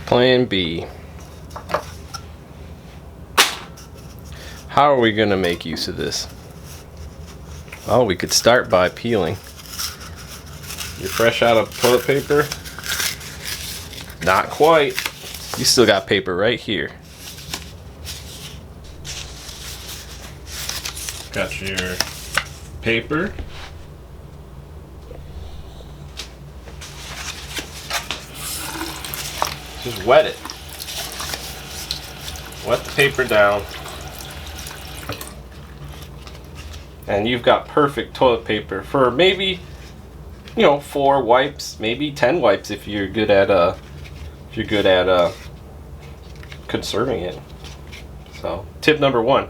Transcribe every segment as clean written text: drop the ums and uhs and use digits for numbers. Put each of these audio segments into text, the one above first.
Plan B. How are we gonna make use of this? Well, we could start by peeling. You're fresh out of toilet paper? Not quite. You still got paper right here. Got your paper. Just wet it. Wet the paper down. And you've got perfect toilet paper for maybe, 4 wipes, maybe 10 wipes if you're good at conserving it. So, tip number 1.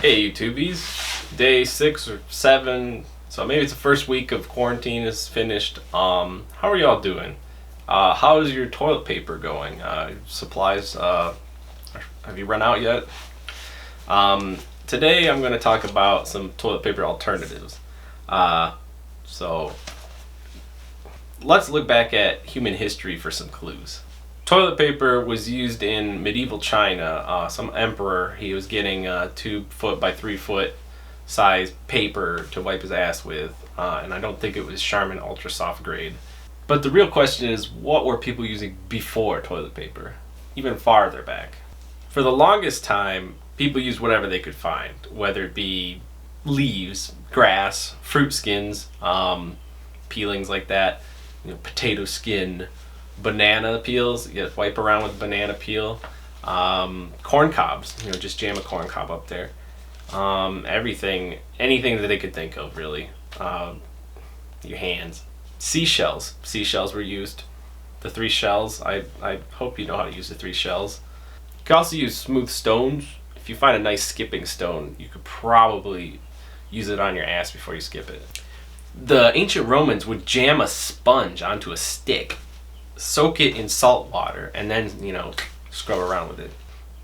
Hey YouTubies, day 6 or 7, so maybe it's the first week of quarantine is finished. How are y'all doing? How is your toilet paper going? Supplies, have you run out yet? Today I'm going to talk about some toilet paper alternatives. So let's look back at human history for some clues. Toilet paper was used in medieval China. Some emperor, he was getting 2 foot by 3 foot size paper to wipe his ass with, and I don't think it was Charmin Ultra Soft Grade. But the real question is, what were people using before toilet paper? Even farther back. For the longest time, people used whatever they could find, whether it be leaves, grass, fruit skins, peelings like that, potato skin, banana peels, you wipe around with banana peel, corn cobs, just jam a corn cob up there. Anything that they could think of, really. Your hands. Seashells were used. The 3 shells, I hope you know how to use the 3 shells. You can also use smooth stones. If you find a nice skipping stone, you could probably use it on your ass before you skip it. The ancient Romans would jam a sponge onto a stick, soak it in salt water, and then, scrub around with it.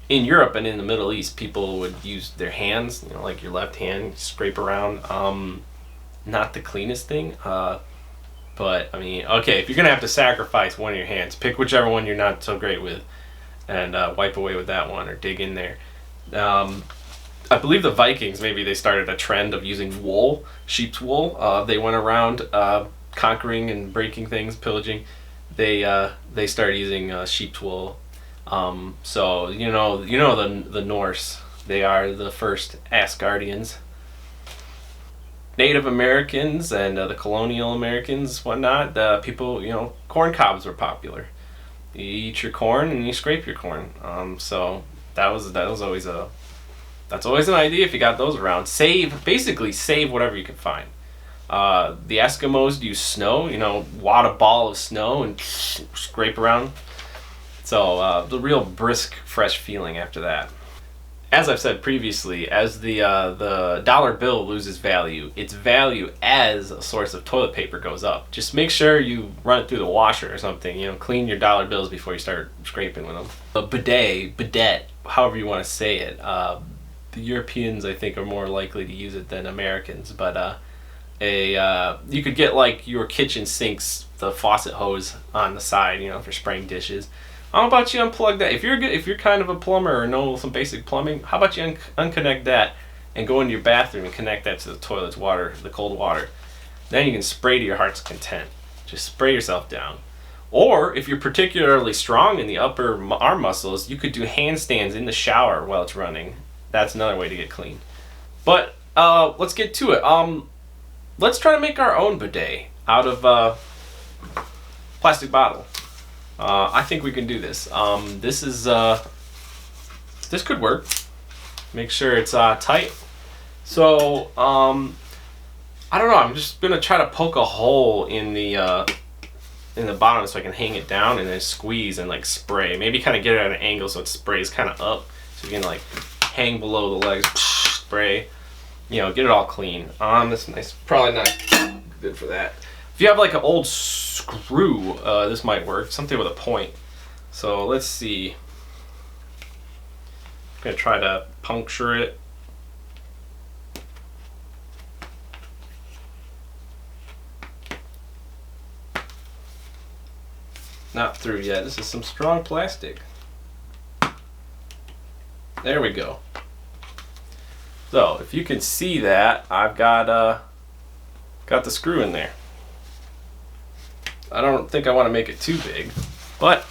In Europe and in the Middle East, people would use their hands, like your left hand, scrape around. Not the cleanest thing, but I mean, okay, if you're gonna have to sacrifice one of your hands, pick whichever one you're not so great with, and wipe away with that one, or dig in there. I believe the Vikings, maybe they started a trend of using wool, sheep's wool. They went around conquering and breaking things, pillaging. They started using sheep's wool. So the Norse, they are the first Asgardians. Native Americans and the colonial Americans, whatnot, people, corn cobs were popular. You eat your corn and you scrape your corn. So that's always an idea if you got those around. Basically save whatever you can find. The Eskimos use snow, wad a ball of snow and scrape around. So the real brisk, fresh feeling after that. As I've said previously, as the dollar bill loses value, its value as a source of toilet paper goes up. Just make sure you run it through the washer or something. Clean your dollar bills before you start scraping with them. A bidet, however you want to say it. The Europeans, I think, are more likely to use it than Americans. But you could get like your kitchen sinks, the faucet hose on the side, for spraying dishes. How about you unplug that? If you're kind of a plumber or know some basic plumbing, how about you unconnect that and go into your bathroom and connect that to the toilet's water, the cold water. Then you can spray to your heart's content. Just spray yourself down. Or if you're particularly strong in the upper arm muscles, you could do handstands in the shower while it's running. That's another way to get clean. But let's get to it. Let's try to make our own bidet out of plastic bottle. I think we can do this. This could work. Make sure it's tight. So I don't know. I'm just gonna try to poke a hole in the in the bottom so I can hang it down and then squeeze and like spray. Maybe kind of get it at an angle so it sprays kind of up, so you can like hang below the legs, spray, you know, get it all clean. This is nice. Probably not good for that. If you have like an old screw, this might work. Something with a point. So let's see. I'm gonna try to puncture it. Not through yet. This is some strong plastic. There we go. So if you can see that, I've got the screw in there. I don't think I want to make it too big, but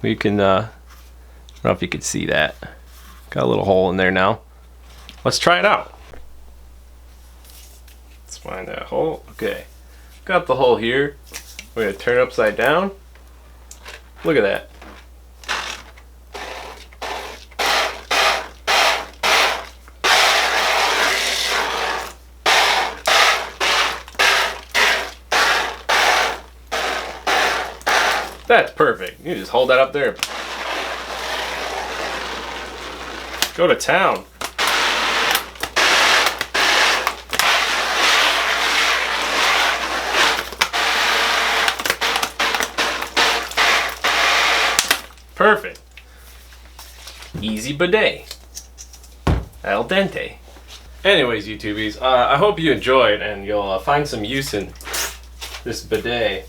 we can. I don't know if you can see that. Got a little hole in there now. Let's try it out. Let's find that hole. Okay, got the hole here. We're gonna turn it upside down. Look at that. That's perfect. You just hold that up there. Go to town. Perfect. Easy bidet. Al dente. Anyways, YouTubies, I hope you enjoyed and you'll find some use in this bidet.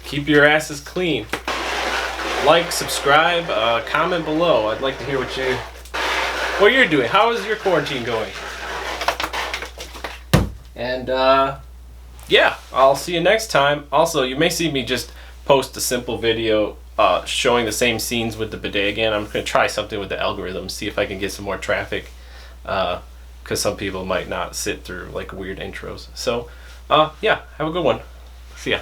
Keep your asses clean. Like, subscribe, comment below. I'd like to hear what you're doing. How is your quarantine going? And yeah, I'll see you next time. Also, you may see me just post a simple video showing the same scenes with the bidet again. I'm going to try something with the algorithm, see if I can get some more traffic, because some people might not sit through like weird intros. So yeah, have a good one. See ya.